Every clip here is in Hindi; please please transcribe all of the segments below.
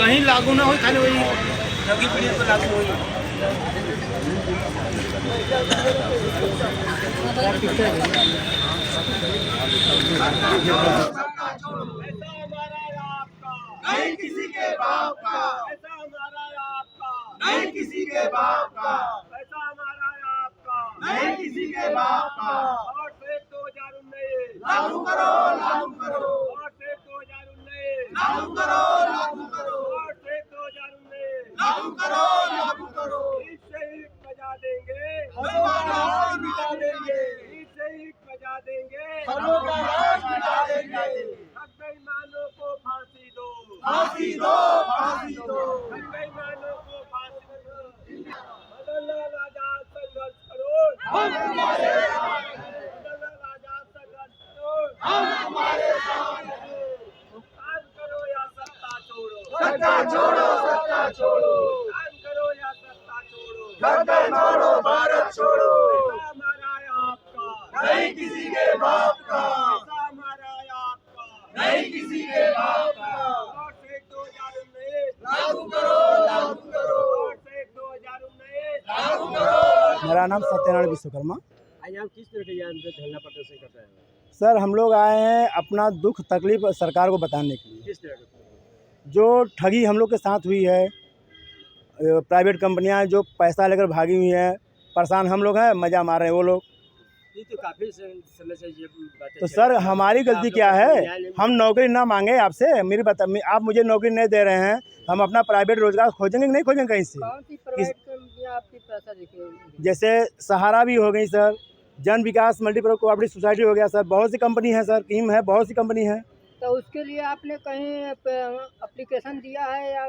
कहीं लागू ना हो, खाली वही ठगी पीड़ित पर लागू हुई। नहीं किसी के बाप का, ऐसा हमारा आपका, नहीं किसी के बाप का, ऐसा हमारा आपका, नहीं किसी के बाप का। और से 2019 लागू करो, लागू करो, और से 2019 लागू करो, लागू करो, और से 2019 लागू करो, लागू करो। ईद शहीद बजा देंगे, हमलों का राज मिटा देंगे, ईद शहीद बजा देंगे, हमलों का राज मिटा देंगे। हक बेईमानों को फांसी दो, फांसी दो, फांसी दो। हक बेईमानों को फांसी दो। मदन लाल आजाद संघर्ष करो, हम तुम्हारे साथ हैं, मदन लाल आजाद संघर्ष करो, हम तुम्हारे साथ हैं। काम करो या सत्ता छोड़ो, सत्ता छोड़ो, सत्ता छोड़ो, काम करो या सत्ता छोड़ो, गर्दन छोड़ो, भारत छोड़ो। ऐसा हमारा आपका, नहीं किसी के बाप का, ऐसा हमारा आपका, नहीं किसी के बाप का। और से 2019 लागू करो, लागू करो, और से 2019 लागू करो। मेरा नाम सत्यनारायण विश्वकर्मा। आज हम किस तरह के यहाँ धरना प्रदर्शन कर रहे हैं? सर हम लोग आए हैं अपना दुख तकलीफ सरकार को बताने के लिए। किस तरह के? जो ठगी हम लोग के साथ हुई है, प्राइवेट कंपनियां जो पैसा लेकर भागी हुई हैं, परेशान हम लोग हैं, मज़ा मार रहे हैं वो लोग। ये तो काफी समय से ये बातें तो चल सर रही हैं। हमारी गलती आप क्या लोगों को न्याय है? नहीं हम नौकरी ना मांगे आपसे, आप मुझे नौकरी नहीं दे रहे हैं, हम अपना प्राइवेट रोजगार खोजेंगे कि नहीं खोजेंगे कहीं से? कौन सी प्राइवेट कंपनियां आपकी पैसा देखी? जैसे सहारा भी हो गई सर, जन विकास मल्टीपर्पज कोऑपरेटिव सोसाइटी हो गया सर, बहुत सी कंपनी है सर, कीम है, बहुत सी कंपनी है। तो उसके लिए आपने कहीं एप्लीकेशन दिया है या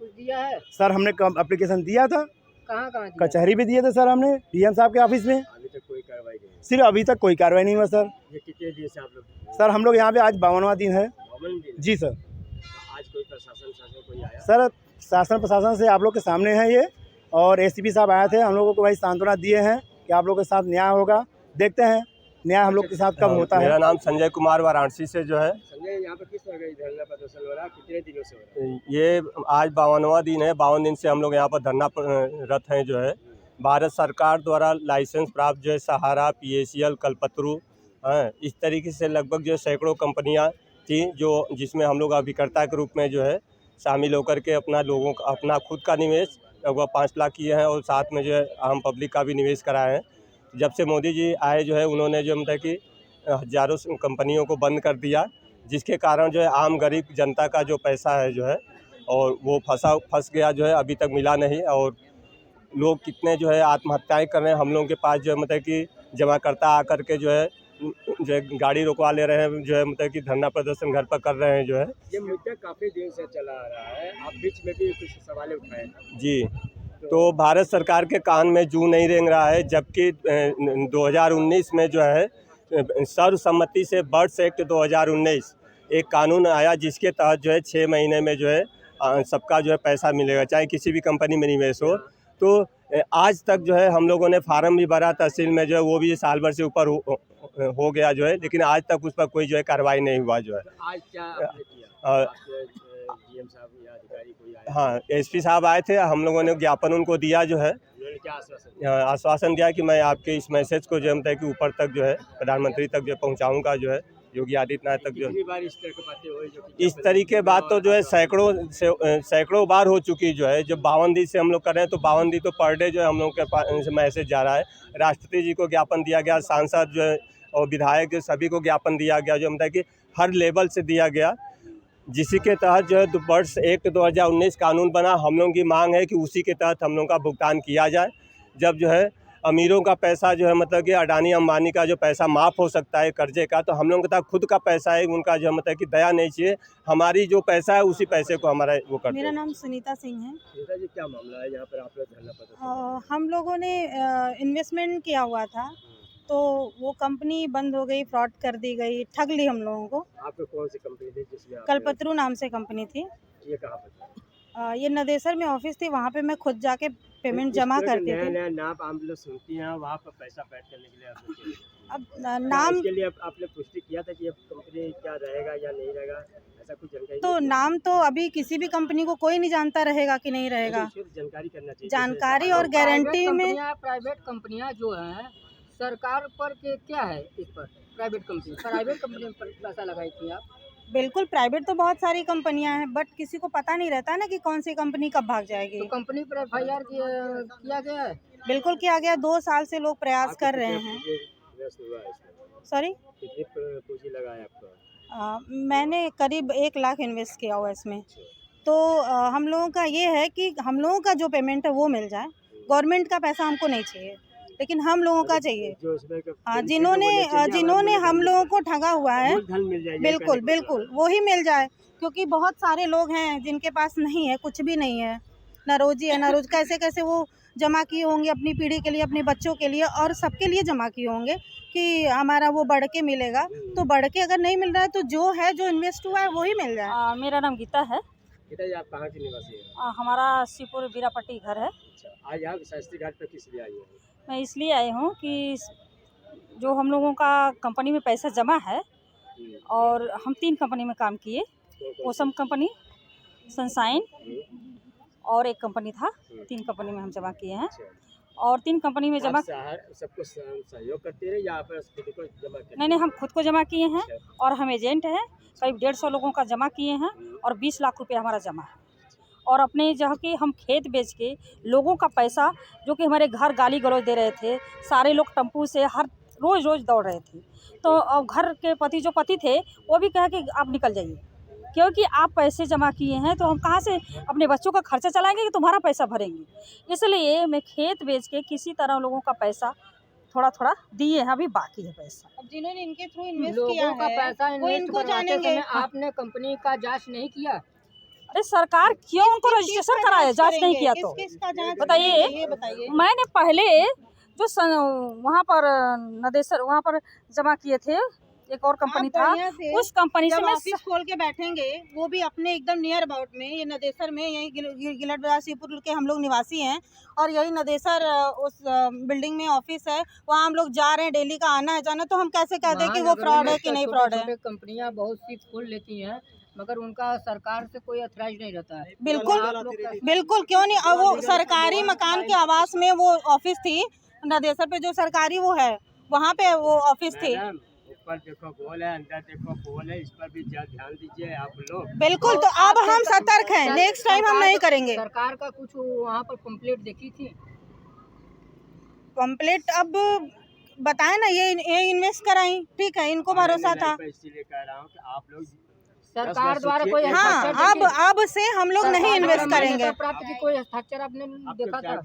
कुछ दिया है? सर हमने एप्लीकेशन दिया था, कहाँ कहाँ दिया? कचहरी भी दिए थे सर हमने, डीएम साहब के ऑफिस में। अभी तक कोई कार्रवाई नहीं। सिर्फ अभी तक कोई कार्रवाई नहीं हुआ सर। ये कितने दिन से आप लोग? सर हम लोग यहाँ पे आज 52वां दिन है। 52 दिन। जी सर। आज कोई प्रशासन कोई आया? सर शासन प्रशासन से आप लोग के सामने है ये, और एसीपी साहब आए थे, हम लोगों को भाई सांत्वना दिए हैं कि आप लोगों के साथ न्याय होगा। देखते हैं न्याय हम लोग के साथ कब होता है। मेरा नाम संजय कुमार वाराणसी से जो है, संजय यहाँ पे किस तरह का धरना प्रदर्शन हो रहा है? कितने दिनों से हो रहा है? ये आज 52वां दिन है। 52 दिन से हम लोग यहाँ पर धरना रत हैं। जो है भारत सरकार द्वारा लाइसेंस प्राप्त जो है सहारा, PACL, कल्पतरू, इस तरीके से लगभग जो सैकड़ों कंपनियाँ थी जो जिसमें हम लोग अभिकर्ता के रूप में जो है शामिल होकर के अपना लोगों का अपना खुद का निवेश लगभग 5 लाख किए हैं और साथ में जो है आम पब्लिक का भी निवेश कराए हैं। जब से मोदी जी आए जो है उन्होंने जो मतलब कि हज़ारों कंपनियों को बंद कर दिया, जिसके कारण जो है आम गरीब जनता का जो पैसा है जो है और वो फंस गया जो है, अभी तक मिला नहीं। और लोग कितने जो है आत्महत्याएं कर रहे हैं। हम लोगों के पास जो है मतलब कि जमाकर्ता आकर के जो है गाड़ी रुकवा ले रहे हैं, जो है मतलब कि धरना प्रदर्शन घर पर कर रहे हैं जो है। ये मुद्दा काफी दिन से चला आ रहा है, आप बीच में भी कुछ सवाल उठाए। जी, तो भारत सरकार के कान में जू नहीं रेंग रहा है, जबकि 2019 में जो है सर्वसम्मति से बर्ड्स एक्ट 2019 एक कानून आया, जिसके तहत जो है 6 महीने में जो है सबका जो है पैसा मिलेगा, चाहे किसी भी कंपनी में निवेश हो। तो आज तक जो है हम लोगों ने फार्म भी भरा तहसील में जो है, वो भी साल भर से ऊपर हो गया जो है, लेकिन आज तक उस पर कोई जो है कार्रवाई नहीं हुआ जो है। आज क्या आपने किया? GM साहब या अधिकारी कोई आया? हाँ, SP साहब आए थे, हम लोगों ने ज्ञापन उनको दिया जो है, उन्होंने क्या आश्वासन दिया? आश्वासन दिया कि मैं आपके इस मैसेज को जो है मतलब कि ऊपर तक जो है प्रधानमंत्री तक जो पहुंचाऊंगा, जो है योगी आदित्यनाथ तक जो कितनी बार इस तरह की बातें हुई? जो कि इस तरीके बात तो जो है सैकड़ों बार हो चुकी जो है। जब 52 दिन से हम लोग कर रहे हैं तो 52 दिन तो पर डे जो है हम लोग के पास मैसेज जा रहा है। राष्ट्रपति जी को ज्ञापन दिया गया, सांसद जो है और विधायक जो सभी को ज्ञापन दिया गया, जो मतलब कि हर लेवल से दिया गया, जिसी के तहत जो है बर्ड्स एक्ट 2019 कानून बना। हम लोगों की मांग है कि उसी के तहत हम लोगों का भुगतान किया जाए। जब जो है अमीरों का पैसा जो है मतलब कि अडानी अंबानी का जो पैसा माफ़ हो सकता है कर्जे का, तो हम लोगों के पास खुद का पैसा है, उनका जो है मतलब कि दया नहीं चाहिए। हमारी जो पैसा है उसी पैसे को हमारा वो करते मेरा हैं। नाम सुनीता सिंह है। सुनीता जी, क्या मामला है यहाँ पर आप लोग धरना प्रदर्शन? हम लोगों ने इन्वेस्टमेंट किया हुआ था, तो वो कंपनी बंद हो गई, फ्रॉड कर दी गई, ठग ली हम लोगों को। आपको कौन सी कंपनी थी जिसमें कल्पतरू नाम से कंपनी थी। ये कहाँ पर था? ये नदेसर में ऑफिस थी, वहाँ पे मैं खुद जाके पेमेंट जमा करती थी। नया नाम आप लोग सुनती हैं, वहाँ पर पैसा पैड करने के लिए आप लोग चले गए। अब नाम इसके लिए आपने पुष्टि किया था कि ये कंपनी क्या रहेगा या नहीं रहेगा, ऐसा कुछ जानकारी तो नाम तो अभी किसी भी कंपनी को कोई नहीं जानता रहेगा कि नहीं रहेगा। जानकारी करना चाहिए। जानकारी और गारंटी में प्राइवेट कंपनियां जो हैं सरकार पर के क्या है इस पर प्राइवेट कंपनी पर पैसा लगाई थी आप? बिल्कुल प्राइवेट तो बहुत सारी कंपनियां हैं, बट किसी को पता नहीं रहता ना कि कौन सी कंपनी कब भाग जाएगी। तो कंपनी पर FIR किया गया है? बिल्कुल किया गया, 2 साल से लोग प्रयास कर रहे हैं। सॉरी, कितनी पूंजी लगाया आपका? मैंने करीब 1 लाख इन्वेस्ट किया हुआ इसमें। तो हम लोगों का ये है कि हम लोगों का जो पेमेंट है वो मिल जाए। गवर्नमेंट का पैसा हमको नहीं चाहिए, लेकिन हम लोगों का चाहिए। हाँ, जिन्होंने हम लोगों को ठगा हुआ है, बिल्कुल बिल्कुल वही मिल जाए, क्योंकि बहुत सारे लोग हैं जिनके पास नहीं है, कुछ भी नहीं है, ना रोजी है ना रोज। कैसे कैसे वो जमा किए होंगे अपनी पीढ़ी के लिए, अपने बच्चों के लिए और सबके लिए जमा किए होंगे कि हमारा वो बढ़ के मिलेगा। तो बढ़ के अगर नहीं मिल रहा है तो जो है, जो इन्वेस्ट हुआ है वही मिल जाए। मेरा नाम गीता है। गीता जी, आप कहाँ की निवासी हैं? हमारा शिवपुर बीरापट्टी घर है। आज यहाँ शास्त्री घाट पर किस लिए आई है? मैं इसलिए आई हूँ कि जो हम लोगों का कंपनी में पैसा जमा है, और हम 3 कंपनी में काम किए, ओसम कंपनी, सनशाइन और एक कंपनी था। 3 कंपनी में हम जमा किए हैं, और 3 कंपनी में जमा सबको सहयोग करते रहे या आप खुद को जमा करते? नहीं, हम खुद को जमा किए हैं, और हम एजेंट हैं। करीब 150 लोगों का जमा किए हैं, और 20 लाख रुपए हमारा जमा है। और अपने जहाँ के हम खेत बेच के लोगों का पैसा, जो कि हमारे घर गाली गलौज दे रहे थे, सारे लोग टेम्पू से हर रोज़ दौड़ रहे थे। तो घर के पति थे, वो भी कहा कि आप निकल जाइए, क्योंकि आप पैसे जमा किए हैं तो हम कहाँ से अपने बच्चों का खर्चा चलाएंगे कि तुम्हारा पैसा भरेंगे। इसलिए मैं खेत बेच के किसी तरह लोगों का पैसा थोड़ा थोड़ा दिए हैं, अभी बाकी है पैसा। अब जिन्होंने इनके थ्रू इन्वेस्ट लोगों किया का है पैसा वो इन्वेस्ट इनको करवाते जानेंगे। समय आपने कंपनी का जांच नहीं किया? अरे सरकार क्यों उनको रजिस्ट्रेशन कराए, जांच नहीं किया तो किसका जांच बताइए। ये बताइए। मैंने पहले जो वहाँ पर नदेसर वहाँ पर जमा किए थे, एक और कंपनी था, उस कंपनी से जब मैं ऑफिस खोल के बैठेंगे, वो भी अपने एकदम नियर अबाउट में, ये नदेसर में, यही गिलट बाजार शिवपुर के हम लोग निवासी हैं, और यही नदेसर उस बिल्डिंग में ऑफिस है। वहाँ हम लोग जा रहे हैं, डेली का आना है जाना, तो हम कैसे कह दें कि वो फ्रॉड है कि नहीं फ्रॉड है। कंपनियां बहुत सी खोल लेती हैं, मगर उनका सरकार से कोई अथराइज नहीं रहता है। बिल्कुल बिल्कुल, क्यों नहीं। अब वो सरकारी मकान के आवास में वो ऑफिस थी, नदेसर पे जो सरकारी वो है, वहाँ पे वो ऑफिस थी। ऊपर देखो गोल है, अंदर देखो पोल है, इस पर भी ध्यान दीजिए आप लोग। बिल्कुल, तो अब हम सतर्क हैं, नेक्स्ट टाइम हम नहीं करेंगे। सरकार का कुछ वहाँ पर पंपलेट देखी थी? पंपलेट अब बताएं ना, ये इन्वेस्ट कराई, ठीक है, इनको भरोसा था। इसीलिए कह रहा हूँ कि आप लोग सरकार द्वारा कोई हाँ, अब से हम लोग नहीं इन्वेस्ट करेंगे। प्राप्त की कोई हस्ताक्षर आपने देखा था?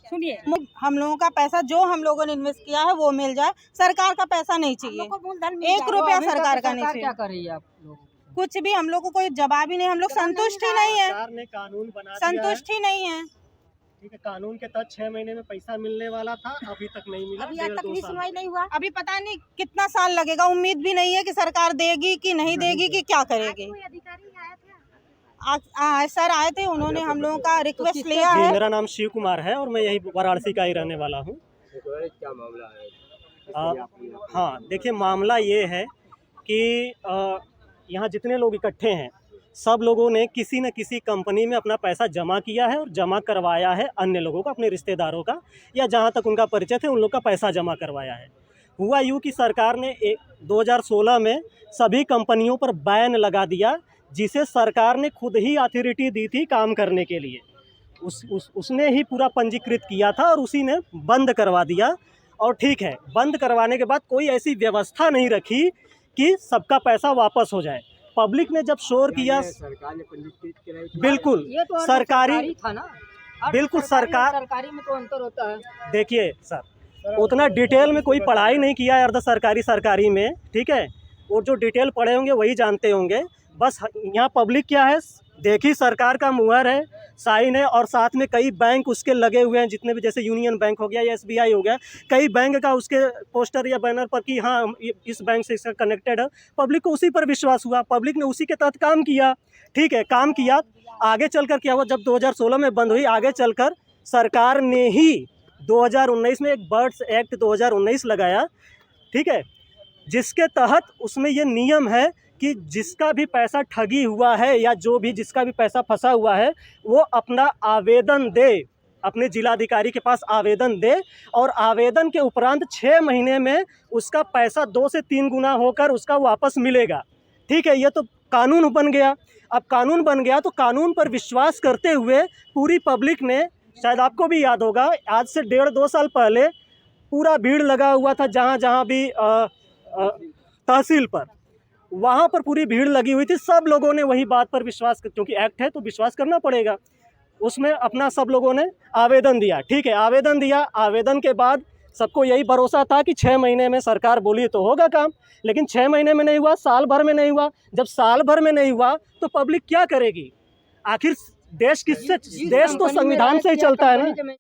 सुनिए, हम लोगों का पैसा जो हम लोगों ने इन्वेस्ट किया है वो मिल जाए। सरकार का पैसा नहीं चाहिए, 1 रुपया सरकार का नहीं चाहिए। क्या कर रही है आप लोग? कुछ भी, हम लोग को कोई जवाब ही नहीं, हम लोग संतुष्ट ही नहीं है, सरकार ने कानून बना दिया संतुष्ट ही नहीं है। ठीक है, कानून के तहत 6 महीने में पैसा मिलने वाला था, अभी तक नहीं मिला। अभी तक भी सुनवाई नहीं हुआ। अभी पता नहीं कितना साल लगेगा, उम्मीद भी नहीं है कि सरकार देगी कि नहीं देगी कि क्या करेगी। सर आए थे, उन्होंने हम लोगों का रिक्वेस्ट लिया जी, है। मेरा नाम शिव कुमार है और मैं यही वाराणसी का ही रहने वाला हूँ। क्या मामला है? हाँ, देखिए, मामला ये है कि यहाँ जितने लोग इकट्ठे हैं, सब लोगों ने किसी न किसी कंपनी में अपना पैसा जमा किया है और जमा करवाया है अन्य लोगों का, अपने रिश्तेदारों का, या जहाँ तक उनका परिचय थे उन लोग का पैसा जमा करवाया है। हुआ यूँ कि सरकार ने 2016 में सभी कंपनियों पर बैन लगा दिया, जिसे सरकार ने खुद ही अथॉरिटी दी थी काम करने के लिए। उसने ही पूरा पंजीकृत किया था और उसी ने बंद करवा दिया। और ठीक है, बंद करवाने के बाद कोई ऐसी व्यवस्था नहीं रखी कि सबका पैसा वापस हो जाए। पब्लिक ने जब शोर किया, सरकार ने पंजीकृत कराई, बिल्कुल ये तो सरकारी था ना, बिल्कुल सरकारी में तो अंतर होता है। देखिए सर, उतना डिटेल में कोई पढ़ाई नहीं किया है अर्ध सरकारी सरकारी में, ठीक है, और जो डिटेल पढ़े होंगे वही जानते होंगे। बस यहाँ पब्लिक क्या है, देखी सरकार का मुहर है, साइन है, और साथ में कई बैंक उसके लगे हुए हैं, जितने भी, जैसे यूनियन बैंक हो गया या SBI हो गया, कई बैंक का उसके पोस्टर या बैनर पर कि हाँ इस बैंक से इसका कनेक्टेड है। पब्लिक को उसी पर विश्वास हुआ, पब्लिक ने उसी के तहत काम किया। ठीक है, काम किया। आगे चलकर क्या हुआ, जब 2016 में बंद हुई, आगे चलकर सरकार ने ही 2019 में एक बर्ड्स एक्ट 2019 लगाया। ठीक है, जिसके तहत उसमें ये नियम है कि जिसका भी पैसा ठगी हुआ है या जो भी जिसका भी पैसा फंसा हुआ है, वो अपना आवेदन दे, अपने जिलाधिकारी के पास आवेदन दे, और आवेदन के उपरांत 6 महीने में उसका पैसा 2 से 3 गुना होकर उसका वापस मिलेगा। ठीक है, ये तो कानून बन गया। अब कानून बन गया तो कानून पर विश्वास करते हुए पूरी पब्लिक ने, शायद आपको भी याद होगा, आज से 1.5-2 साल पहले पूरा भीड़ लगा हुआ था जहाँ जहाँ भी तहसील पर, वहाँ पर पूरी भीड़ लगी हुई थी। सब लोगों ने वही बात पर विश्वास, क्योंकि एक्ट है तो विश्वास करना पड़ेगा, उसमें अपना सब लोगों ने आवेदन दिया। ठीक है, आवेदन दिया। आवेदन के बाद सबको यही भरोसा था कि 6 महीने में सरकार बोली तो होगा काम, लेकिन 6 महीने में नहीं हुआ, साल भर में नहीं हुआ। जब साल भर में नहीं हुआ तो पब्लिक क्या करेगी? आखिर देश किससे, देश तो संविधान से ही चलता है ना।